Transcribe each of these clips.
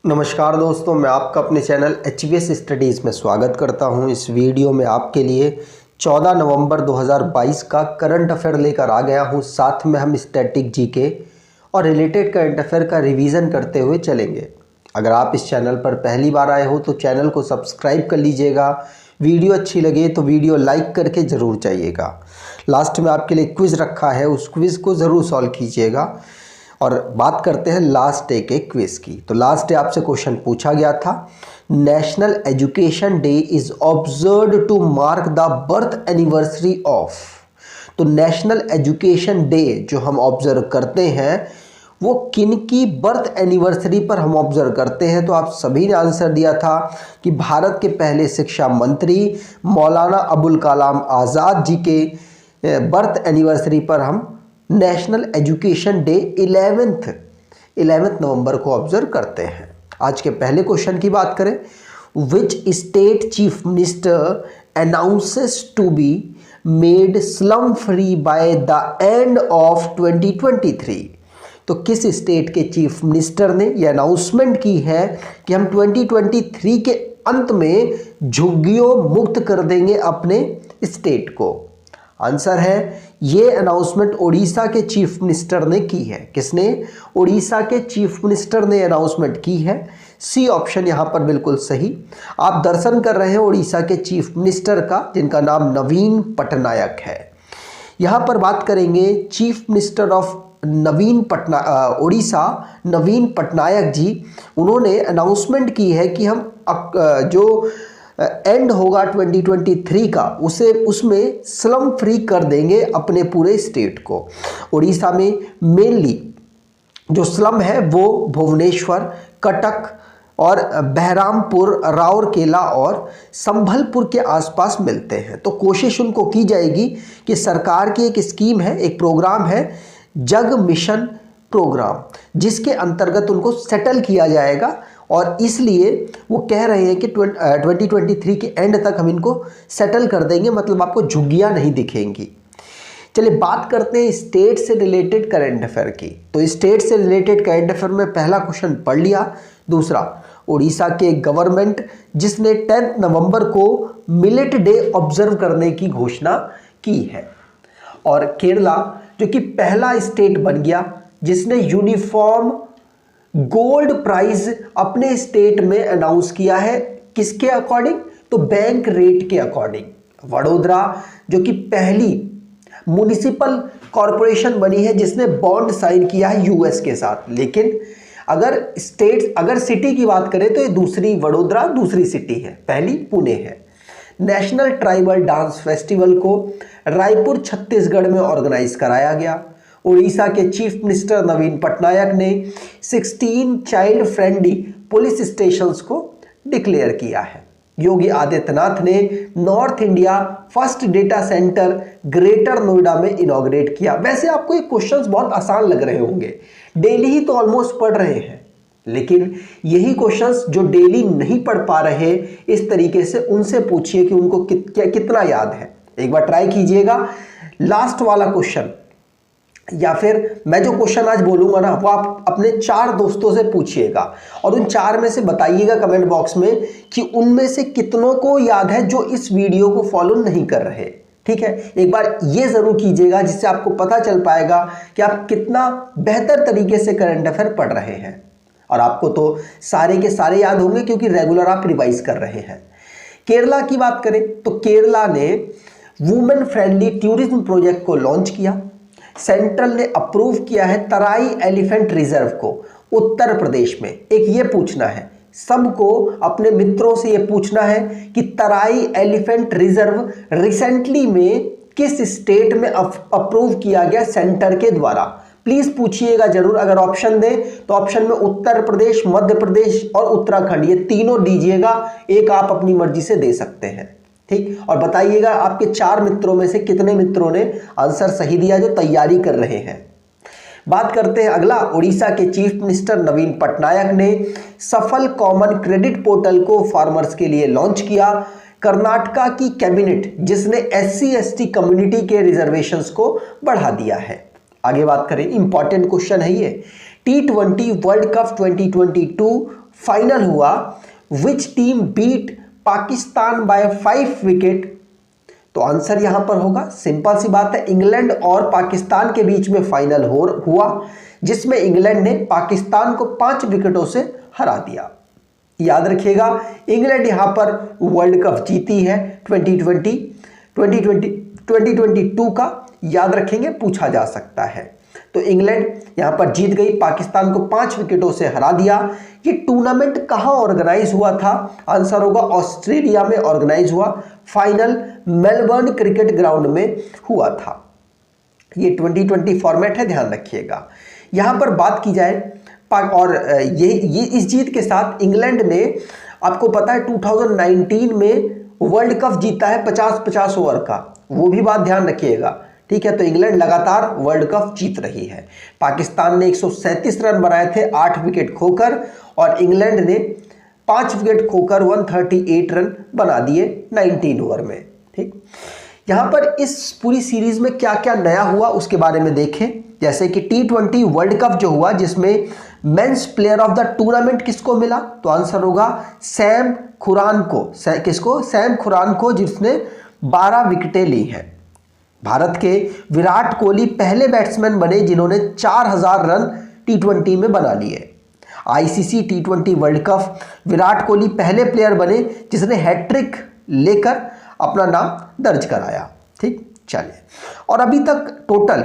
नमस्कार दोस्तों, मैं आपका अपने चैनल HVS स्टडीज़ में स्वागत करता हूं। इस वीडियो में आपके लिए 14 नवंबर 2022 का करंट अफेयर लेकर आ गया हूं। साथ में हम स्टैटिक जीके और रिलेटेड करंट अफेयर का रिवीजन करते हुए चलेंगे। अगर आप इस चैनल पर पहली बार आए हो तो चैनल को सब्सक्राइब कर लीजिएगा। वीडियो अच्छी लगे तो वीडियो लाइक करके ज़रूर जाइएगा। लास्ट में आपके लिए क्विज़ रखा है, उस क्विज़ को ज़रूर सॉल्व कीजिएगा। और बात करते हैं लास्ट डे के क्विज की। तो लास्ट डे आपसे क्वेश्चन पूछा गया था, national education day is observed to mark the birth anniversary of. तो नेशनल एजुकेशन डे जो हम ऑब्जर्व करते हैं वो किन की बर्थ एनिवर्सरी पर हम ऑब्जर्व करते हैं। तो आप सभी ने आंसर दिया था कि भारत के पहले शिक्षा मंत्री मौलाना अबुल कलाम आज़ाद जी के बर्थ एनिवर्सरी पर हम नेशनल एजुकेशन डे 11 नवंबर को ऑब्जर्व करते हैं। आज के पहले क्वेश्चन की बात करें, which state chief minister announces to be made slum free by the end of 2023। तो किस स्टेट के चीफ मिनिस्टर ने यह अनाउंसमेंट की है कि हम 2023 के अंत में झुग्गियों मुक्त कर देंगे अपने स्टेट को। आंसर है, ये अनाउंसमेंट ओडिशा के चीफ मिनिस्टर ने की है। किसने? ओडिशा के चीफ मिनिस्टर ने अनाउंसमेंट की है। सी ऑप्शन यहां पर बिल्कुल सही। आप दर्शन कर रहे हैं ओडिशा के चीफ मिनिस्टर का, जिनका नाम नवीन पटनायक है। यहां पर बात करेंगे चीफ मिनिस्टर ऑफ ओडिशा नवीन पटनायक जी। उन्होंने अनाउंसमेंट की है कि हम जो एंड होगा 2023 का उसमें स्लम फ्री कर देंगे अपने पूरे स्टेट को। उड़ीसा में मेनली जो स्लम है वो भुवनेश्वर, कटक और बहरामपुर, राउरकेला और संभलपुर के आसपास मिलते हैं। तो कोशिश उनको की जाएगी कि सरकार की एक स्कीम है, एक प्रोग्राम है जग मिशन प्रोग्राम, जिसके अंतर्गत उनको सेटल किया जाएगा। और इसलिए वो कह रहे हैं कि 2023 के एंड तक हम इनको सेटल कर देंगे, मतलब आपको झुग्गियां नहीं दिखेंगी। चलिए बात करते हैं स्टेट से रिलेटेड करंट अफेयर की। तो स्टेट से रिलेटेड करंट अफेयर में पहला क्वेश्चन पढ़ लिया। दूसरा, उड़ीसा के गवर्नमेंट जिसने 10 नवंबर को मिलेट डे ऑब्जर्व करने की घोषणा की है। और केरला जो कि पहला स्टेट बन गया जिसने यूनिफॉर्म गोल्ड प्राइज अपने स्टेट में अनाउंस किया है। किसके अकॉर्डिंग? तो बैंक रेट के अकॉर्डिंग। वडोदरा जो कि पहली म्युनिसिपल कॉरपोरेशन बनी है जिसने बॉन्ड साइन किया है यूएस के साथ। लेकिन अगर सिटी की बात करें तो ये दूसरी वडोदरा दूसरी सिटी है, पहली पुणे है। नेशनल ट्राइबल डांस फेस्टिवल को रायपुर छत्तीसगढ़ में ऑर्गेनाइज कराया गया। उड़ीसा के चीफ मिनिस्टर नवीन पटनायक ने 16 चाइल्ड फ्रेंडली पुलिस स्टेशंस को डिक्लेयर किया है। योगी आदित्यनाथ ने north India first data centre greater Noida में इनॉग्रेट किया। वैसे आपको ये क्वेश्चंस बहुत आसान लग रहे होंगे, डेली ही तो ऑलमोस्ट पढ़ रहे हैं, लेकिन यही क्वेश्चंस जो डेली नहीं पढ़ पा रहे इस तरीके से उनसे पूछिए कि उनको कितना याद है। एक बार ट्राई कीजिएगा। लास्ट वाला क्वेश्चन या फिर मैं जो क्वेश्चन आज बोलूंगा ना वो आप अपने 4 दोस्तों से पूछिएगा और उन 4 में से बताइएगा कमेंट बॉक्स में कि उनमें से कितनों को याद है जो इस वीडियो को फॉलो नहीं कर रहे। ठीक है, एक बार ये जरूर कीजिएगा जिससे आपको पता चल पाएगा कि आप कितना बेहतर तरीके से करंट अफेयर पढ़ रहे हैं। और आपको तो सारे के सारे याद होंगे क्योंकि रेगुलर आप रिवाइज कर रहे हैं। केरला की बात करें तो केरला ने वुमेन फ्रेंडली टूरिज्म प्रोजेक्ट को लॉन्च किया। सेंट्रल ने अप्रूव किया है तराई एलिफेंट रिजर्व को उत्तर प्रदेश में। एक ये पूछना है सबको, अपने मित्रों से ये पूछना है कि तराई एलिफेंट रिजर्व रिसेंटली में किस स्टेट में अप्रूव किया गया सेंटर के द्वारा। प्लीज पूछिएगा जरूर। अगर ऑप्शन दें तो ऑप्शन में उत्तर प्रदेश, मध्य प्रदेश और उत्तराखंड, ये तीनों दीजिएगा। एक आप अपनी मर्जी से दे सकते हैं। ठीक, और बताइएगा आपके 4 मित्रों में से कितने मित्रों ने आंसर सही दिया जो तैयारी कर रहे हैं। बात करते हैं अगला, उड़ीसा के चीफ मिनिस्टर नवीन पटनायक ने सफल कॉमन क्रेडिट पोर्टल को फार्मर्स के लिए लॉन्च किया। कर्नाटका की कैबिनेट जिसने SC/ST कम्युनिटी के रिजर्वेशंस को बढ़ा दिया है। आगे बात करें, इंपॉर्टेंट क्वेश्चन है ये, T20 वर्ल्ड कप 2022 फाइनल हुआ, which team beat Pakistan by 5 wicket? तो आंसर यहां पर होगा, सिंपल सी बात है, इंग्लैंड और पाकिस्तान के बीच में फाइनल हुआ जिसमें इंग्लैंड ने पाकिस्तान को 5 विकेटों से हरा दिया। याद रखिएगा, इंग्लैंड यहां पर वर्ल्ड कप जीती है 2022 का, याद रखेंगे, पूछा जा सकता है। तो इंग्लैंड यहां पर जीत गई, पाकिस्तान को 5 विकेटों से हरा दिया। ये टूर्नामेंट कहां ऑर्गेनाइज हुआ था? आंसर होगा ऑस्ट्रेलिया में ऑर्गेनाइज हुआ, फाइनल मेलबर्न क्रिकेट ग्राउंड में हुआ था। ये 2020 फॉर्मेट है, ध्यान रखिएगा। यहां पर बात की जाए और ये इस जीत के साथ इंग्लैंड ने, आपको पता है 2019 में वर्ल्ड कप जीता है 50-50 ओवर का, वो भी बात ध्यान रखिएगा, ठीक है। तो इंग्लैंड लगातार वर्ल्ड कप जीत रही है। पाकिस्तान ने 137 रन बनाए थे 8 विकेट खोकर, और इंग्लैंड ने 5 विकेट खोकर 138 रन बना दिए 19 ओवर में, ठीक। यहां पर इस पूरी सीरीज में क्या क्या नया हुआ उसके बारे में देखें। जैसे कि T20 वर्ल्ड कप जो हुआ, जिसमें men's player of the tournament किसको मिला? तो आंसर होगा सैम खुरान को। किसको? सैम खुरान को, जिसने 12 विकेटें ली हैं। भारत के विराट कोहली पहले बैट्समैन बने जिन्होंने 4000 रन T20 में बना लिए। ICC T20 world cup Virat Kohli पहले प्लेयर बने जिसने हैट्रिक लेकर अपना नाम दर्ज कराया, ठीक। चलिए, और अभी तक टोटल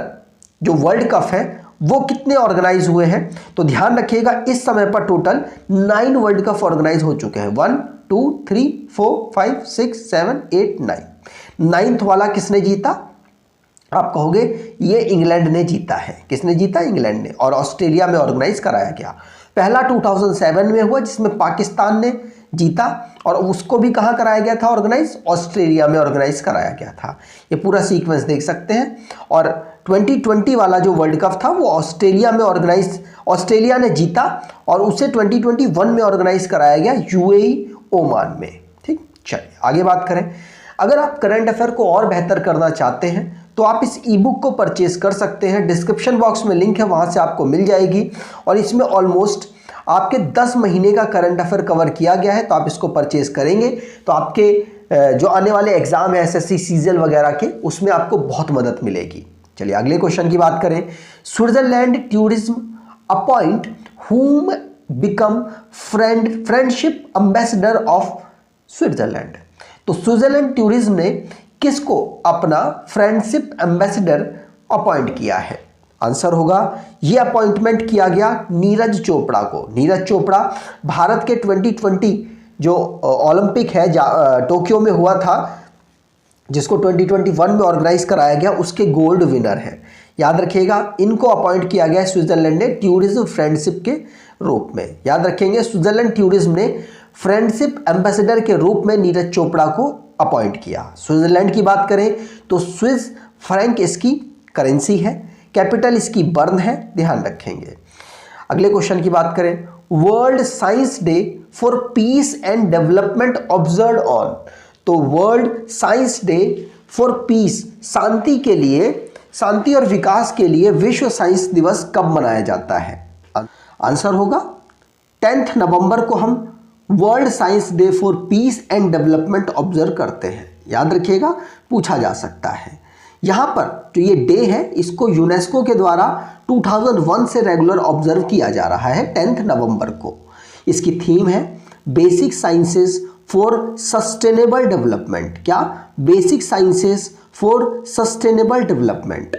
जो वर्ल्ड कप है वो कितने ऑर्गेनाइज हुए हैं? तो ध्यान रखिएगा, इस समय पर टोटल 9 वर्ल्ड कप ऑर्गेनाइज हो चुके हैं। 1 2 3 4 5 6 7 8 9। 9th वाला किसने जीता? आप कहोगे ये इंग्लैंड ने जीता है। किसने जीता? इंग्लैंड ने, और ऑस्ट्रेलिया में ऑर्गेनाइज कराया गया। पहला 2007 में हुआ जिसमें पाकिस्तान ने जीता, और उसको भी कहाँ कराया गया था ऑर्गेनाइज? ऑस्ट्रेलिया में ऑर्गेनाइज कराया गया था। ये पूरा सीक्वेंस देख सकते हैं। और 2020 वाला जो वर्ल्ड कप था वो ऑस्ट्रेलिया में ऑस्ट्रेलिया ने जीता, और उसे 2021 में ऑर्गेनाइज कराया गया UAE ओमान में, ठीक। चलिए आगे बात करें। अगर आप करंट अफेयर को और बेहतर करना चाहते हैं तो आप इस ई बुक को परचेज कर सकते हैं। डिस्क्रिप्शन बॉक्स में लिंक है, वहां से आपको मिल जाएगी, और इसमें ऑलमोस्ट आपके 10 महीने का करंट अफेयर कवर किया गया है। तो आप इसको परचेज करेंगे तो आपके जो आने वाले एग्जाम है SSC सीजल वगैरह के, उसमें आपको बहुत मदद मिलेगी। चलिए अगले क्वेश्चन की बात करें। स्विट्जरलैंड टूरिज्म अपॉइंट हुम become friendship ambassador of Switzerland. तो स्विट्जरलैंड टूरिज्म ने किसको अपना फ्रेंडशिप एम्बेसडर अपॉइंट किया है? आंसर होगा, ये अपॉइंटमेंट किया गया नीरज चोपड़ा को। नीरज चोपड़ा भारत के 2020 जो ओलंपिक है टोक्यो में हुआ था, जिसको 2021 में ऑर्गेनाइज कराया गया, उसके गोल्ड विनर है। याद रखिएगा, इनको अपॉइंट किया गया स्विट्जरलैंड ने टूरिज्म फ्रेंडशिप के रूप में। याद रखेंगे, स्विट्जरलैंड टूरिज्म ने फ्रेंडशिप एम्बेसडर के रूप में नीरज चोपड़ा को अपॉइंट किया। स्विट्जरलैंड की बात करें तो स्विस फ्रैंक इसकी करेंसी है, कैपिटल इसकी बर्न है, ध्यान रखेंगे। अगले क्वेश्चन की बात करें। World science day for peace and development observe on. तो world science day for peace, शांति के लिए, शांति और विकास के लिए विश्व साइंस दिवस कब मनाया जाता है? आंसर होगा 10 नवंबर को हम world science day for peace and development observe करते हैं। याद रखिएगा, पूछा जा सकता है। यहाँ पर जो ये डे है, इसको यूनेस्को के द्वारा 2001 से रेगुलर ऑब्जर्व किया जा रहा है 10 नवंबर को। इसकी थीम है basic sciences for sustainable development. क्या? Basic sciences for sustainable development.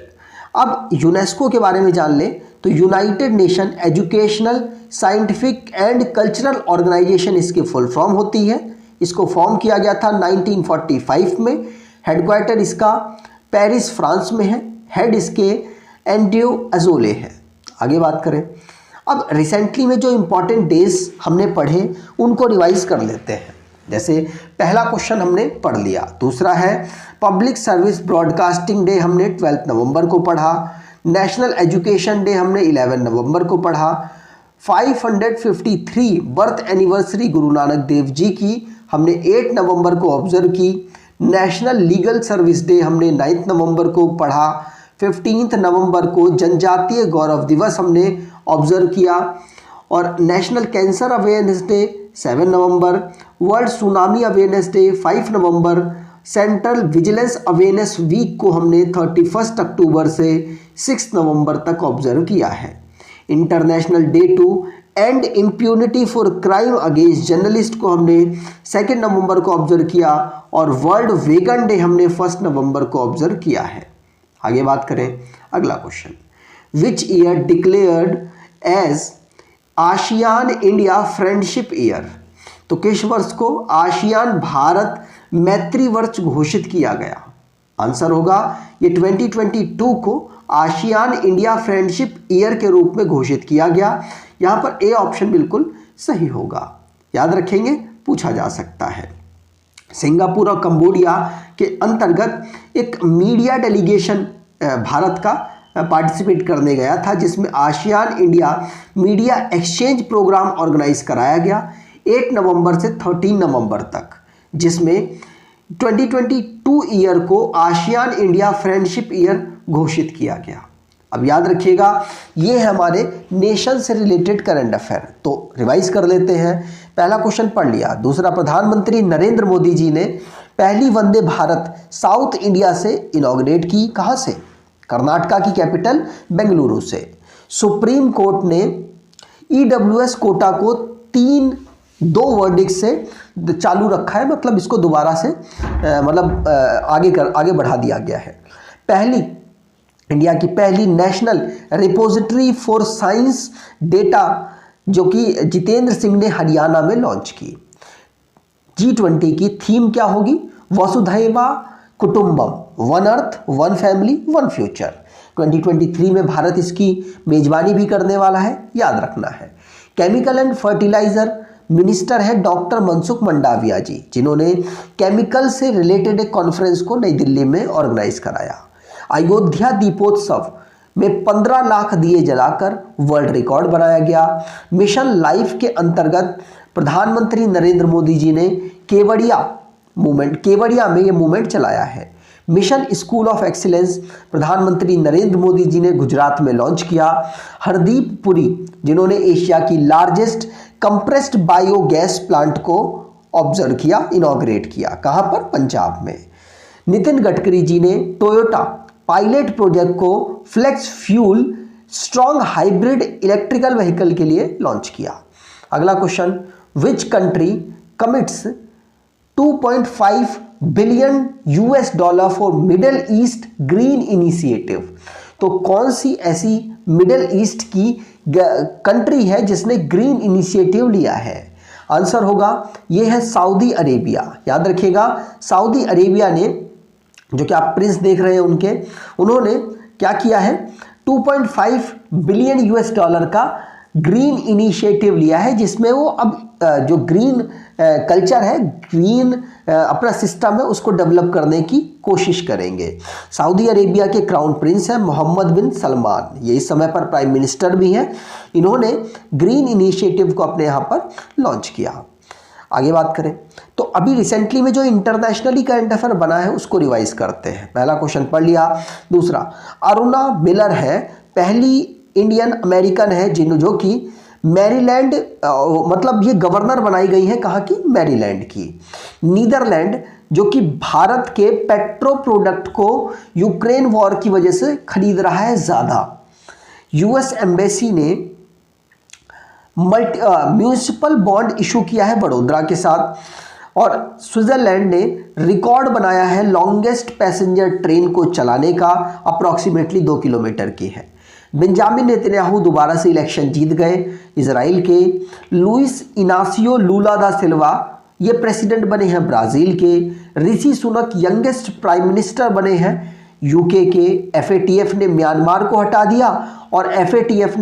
अब यूनेस्को के बारे में जान लें तो United Nation Educational, Scientific and Cultural Organization इसकी फुल फॉर्म होती है। इसको फॉर्म किया गया था 1945 में। हेडक्वार्टर इसका पेरिस फ्रांस में है। हेड इसके एंड्रयू अजोले है। आगे बात करें, अब रिसेंटली में जो इंपॉर्टेंट डेज हमने पढ़े उनको रिवाइज कर लेते हैं। जैसे पहला क्वेश्चन हमने पढ़ लिया। दूसरा है पब्लिक सर्विस ब्रॉडकास्टिंग डे, हमने 12 नवंबर को पढ़ा। नेशनल एजुकेशन डे हमने 11 नवंबर को पढ़ा। 553 बर्थ एनिवर्सरी गुरु नानक देव जी की हमने 8 नवंबर को ऑब्जर्व की। नेशनल लीगल सर्विस डे हमने 9 नवंबर को पढ़ा। 15 नवंबर को जनजातीय गौरव दिवस हमने ऑब्जर्व किया। और नेशनल कैंसर अवेयरनेस डे 7 नवंबर, वर्ल्ड सुनामी अवेयरनेस डे 5 नवंबर, सेंट्रल विजिलेंस अवेयरनेस वीक को हमने 31 अक्टूबर से 6 नवंबर तक ऑब्जर्व किया है। International day to end impunity for crime against journalist को हमने 2 नवंबर को ऑब्जर्व किया और वर्ल्ड वेगन डे हमने 1 नवंबर को ऑब्जर्व किया है। आगे बात करें अगला question, which year declared as ASEAN India friendship year. तो किस वर्ष को आसियान भारत मैत्री वर्ष घोषित किया गया? आंसर होगा ये 2022 को आसियान इंडिया फ्रेंडशिप ईयर के रूप में घोषित किया गया। यहां पर ए ऑप्शन बिल्कुल सही होगा, याद रखेंगे, पूछा जा सकता है। सिंगापुर और कंबोडिया के अंतर्गत एक मीडिया डेलीगेशन भारत का पार्टिसिपेट करने गया था, जिसमें ASEAN India media exchange programme organise कराया गया 8 नवंबर से 13 नवंबर तक, जिसमें 2022 ईयर को आसियान इंडिया फ्रेंडशिप ईयर घोषित किया गया। अब याद रखिएगा ये है हमारे नेशन से रिलेटेड करंट अफेयर, तो रिवाइज कर लेते हैं। पहला क्वेश्चन पढ़ लिया। दूसरा, प्रधानमंत्री नरेंद्र मोदी जी ने पहली वंदे भारत साउथ इंडिया से इनॉग्रेट की, कहां से? कर्नाटका की कैपिटल बेंगलुरु से। सुप्रीम कोर्ट ने ईडब्ल्यूएस कोटा को 2 वर्डिक्ट से चालू रखा है, मतलब इसको दोबारा से आगे बढ़ा दिया गया है। इंडिया की पहली national repository for science data जो कि जितेंद्र सिंह ने हरियाणा में लॉन्च की। G20 की थीम क्या होगी? Vasudhaiva Kutumbam, one earth one family one future. 2023 में भारत इसकी मेजबानी भी करने वाला है, याद रखना है। केमिकल एंड फर्टिलाइजर मिनिस्टर है डॉक्टर मनसुख मंडाविया जी, जिन्होंने केमिकल से रिलेटेड एक कॉन्फ्रेंस को नई दिल्ली में ऑर्गेनाइज कराया। अयोध्या दीपोत्सव में 15 लाख दिए जलाकर वर्ल्ड रिकॉर्ड बनाया गया। मिशन लाइफ के अंतर्गत प्रधानमंत्री नरेंद्र मोदी जी ने केवड़िया में ये मूवमेंट चलाया है। मिशन स्कूल ऑफ एक्सीलेंस प्रधानमंत्री नरेंद्र मोदी जी ने गुजरात में लॉन्च किया। हरदीप पुरी, जिन्होंने एशिया की लार्जेस्ट कंप्रेस्ड बायोगैस प्लांट को ऑब्जर्व किया, इनॉग्रेट किया, कहां पर? पंजाब में। नितिन गडकरी जी ने टोयोटा पायलट प्रोजेक्ट को flex fuel strong hybrid electrical vehicle के लिए लॉन्च किया। अगला question, which country commits 2.5 billion $US for Middle East Green Initiative. तो कौन सी ऐसी मिडिल ईस्ट की कंट्री है जिसने ग्रीन इनिशिएटिव लिया है? आंसर होगा यह है सऊदी अरेबिया। याद रखिएगा, सऊदी अरेबिया ने, जो कि आप प्रिंस देख रहे हैं उन्होंने क्या किया है? 2.5 बिलियन $US का ग्रीन इनिशिएटिव लिया है, जिसमें वो अब जो ग्रीन कल्चर है, ग्रीन अपना सिस्टम है, उसको डेवलप करने की कोशिश करेंगे। सऊदी अरेबिया के क्राउन प्रिंस हैं मोहम्मद बिन सलमान, ये इस समय पर प्राइम मिनिस्टर भी हैं। इन्होंने ग्रीन इनिशिएटिव को अपने यहाँ पर लॉन्च किया। आगे बात करें तो अभी रिसेंटली में जो इंटरनेशनली करंट अफेयर बना है उसको रिवाइज करते हैं। पहला क्वेश्चन पढ़ लिया। दूसरा, अरुणा मिलर है पहली इंडियन अमेरिकन है जो कि मैरीलैंड, मतलब ये गवर्नर बनाई गई है, कहाँ की? मैरीलैंड की। नीदरलैंड, जो कि भारत के पेट्रो प्रोडक्ट को यूक्रेन वॉर की वजह से खरीद रहा है ज़्यादा। यूएस एम्बेसी ने म्यूनिसिपल बॉन्ड इशू किया है वडोदरा के साथ। और स्विट्जरलैंड ने रिकॉर्ड बनाया है लॉन्गेस्ट पैसेंजर ट्रेन को चलाने का, अप्रॉक्सीमेटली 2 किलोमीटर की है। बेंजामिन नेतन्याहू दोबारा से इलेक्शन जीत गए इजराइल के। लुइस इनासियो लूला दा सिल्वा ये प्रेसिडेंट बने हैं ब्राज़ील के। Rishi Sunak youngest prime minister बने हैं यूके के। एफएटीएफ ने म्यांमार को हटा दिया और एफएटीएफ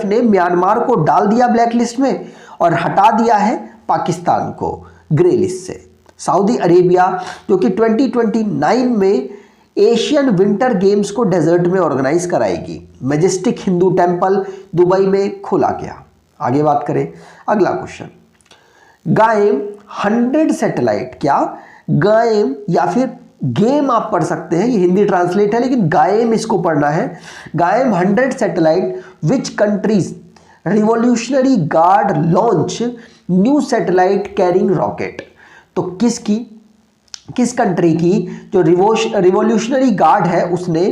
ने म्यांमार को डाल दिया ब्लैक लिस्ट में और हटा दिया है पाकिस्तान को ग्रे लिस्ट से। सऊदी अरेबिया, जो कि 2029 में एशियन विंटर गेम्स को डेजर्ट में ऑर्गेनाइज कराएगी। मैजेस्टिक हिंदू टेंपल दुबई में खोला गया। आगे बात करें अगला क्वेश्चन, गायम 100 सैटेलाइट, क्या गायम या फिर गेम आप पढ़ सकते हैं, ये हिंदी ट्रांसलेट है लेकिन गायम इसको पढ़ना है। Gayam 100 satellite which countries revolutionary guard launch new satellite carrying rocket. तो किस कंट्री की जो रिवॉल्यूशनरी गार्ड है उसने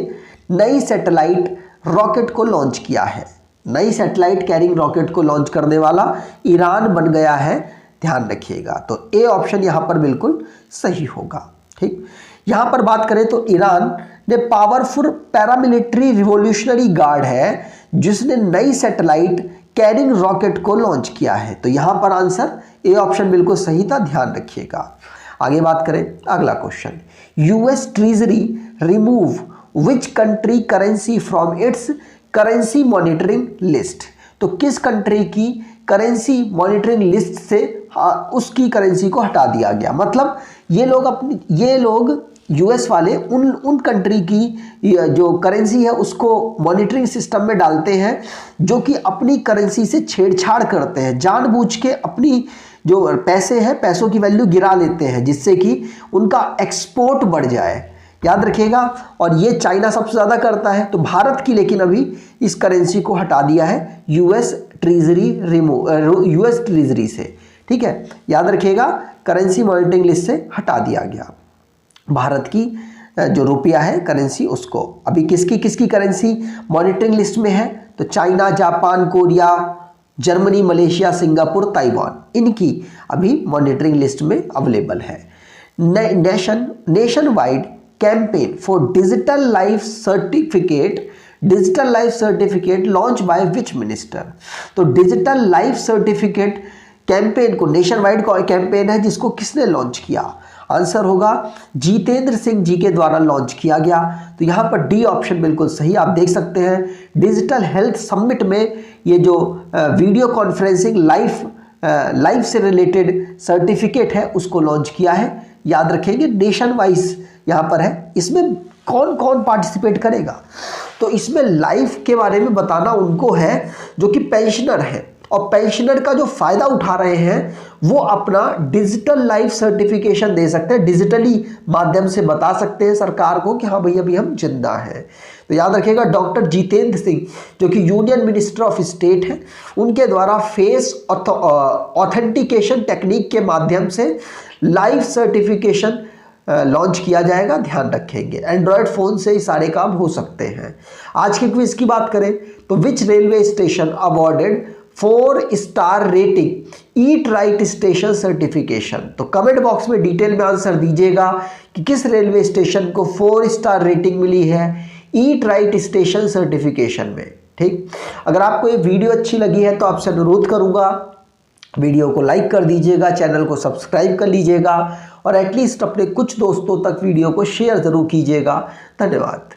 नई सैटेलाइट रॉकेट को लॉन्च किया है। नई सैटेलाइट कैरिंग रॉकेट को लॉन्च करने वाला ईरान बन गया है, ध्यान रखिएगा। तो ए ऑप्शन यहां पर बिल्कुल सही होगा। ठीक, यहां पर बात करें तो ईरान ने पावरफुल पैरामिलिट्री रिवॉल्यूशनरी गार्ड है जिसने नई सैटेलाइट कैरिंग रॉकेट को लॉन्च किया है। तो यहां पर आंसर ए ऑप्शन बिल्कुल सही था, ध्यान रखिएगा। आगे बात करें, अगला question, US treasury remove which country currency from its currency monitoring list. तो किस कंट्री की करेंसी मॉनिटरिंग लिस्ट से उसकी करेंसी को हटा दिया गया। मतलब ये लोग यूएस वाले उन कंट्री की जो करेंसी है उसको मॉनिटरिंग सिस्टम में डालते हैं जो कि अपनी करेंसी से छेड़छाड़ करते हैं, जानबूझ के अपनी जो पैसे हैं पैसों की वैल्यू गिरा लेते हैं जिससे कि उनका एक्सपोर्ट बढ़ जाए, याद रखिएगा। और ये चाइना सबसे ज़्यादा करता है। तो भारत की लेकिन अभी इस करेंसी को हटा दिया है यूएस ट्रेजरी से। ठीक है, याद रखिएगा, करेंसी मॉनिटरिंग लिस्ट से हटा दिया गया भारत की जो रुपया है करेंसी उसको। अभी किसकी करेंसी मॉनिटरिंग लिस्ट में है? तो China, Japan, Korea, Germany, Malaysia, Singapore, Taiwan, इनकी अभी मॉनिटरिंग लिस्ट में अवेलेबल है। Nation wide campaign for digital life certificate launch by which minister. तो डिजिटल लाइफ सर्टिफिकेट कैंपेन को, नेशन वाइड कैंपेन है जिसको किसने लॉन्च किया? आंसर होगा जितेंद्र सिंह जी के द्वारा लॉन्च किया गया। तो यहाँ पर डी ऑप्शन बिल्कुल सही, आप देख सकते हैं डिजिटल हेल्थ समिट में ये जो वीडियो कॉन्फ्रेंसिंग लाइफ से रिलेटेड सर्टिफिकेट है उसको लॉन्च किया है। याद रखेंगे नेशन वाइज यहाँ पर है। इसमें कौन कौन पार्टिसिपेट करेगा? तो इसमें लाइफ के बारे में बताना उनको है जो कि पेंशनर है, और पेंशनर का जो फायदा उठा रहे हैं वो अपना डिजिटल लाइफ सर्टिफिकेशन दे सकते हैं, डिजिटली माध्यम से बता सकते हैं सरकार को कि हाँ भैया अभी हम जिंदा हैं। तो याद रखिएगा डॉक्टर जितेंद्र सिंह जो कि यूनियन मिनिस्टर ऑफ स्टेट है, उनके द्वारा फेस ऑथेंटिकेशन टेक्निक के माध्यम से लाइफ सर्टिफिकेशन लॉन्च किया जाएगा, ध्यान रखेंगे। एंड्रॉयड फ़ोन से ही सारे काम हो सकते हैं। आज के क्विज की बात करें तो विच railway station awarded 4 star rating eat right station certification. तो कमेंट बॉक्स में डिटेल में आंसर दीजिएगा कि किस रेलवे स्टेशन को 4 स्टार रेटिंग मिली है ईट राइट स्टेशन सर्टिफिकेशन में। ठीक, अगर आपको ये वीडियो अच्छी लगी है तो आपसे अनुरोध करूंगा वीडियो को लाइक कर दीजिएगा, चैनल को सब्सक्राइब कर लीजिएगा और एटलीस्ट अपने कुछ दोस्तों तक वीडियो को शेयर ज़रूर कीजिएगा। धन्यवाद।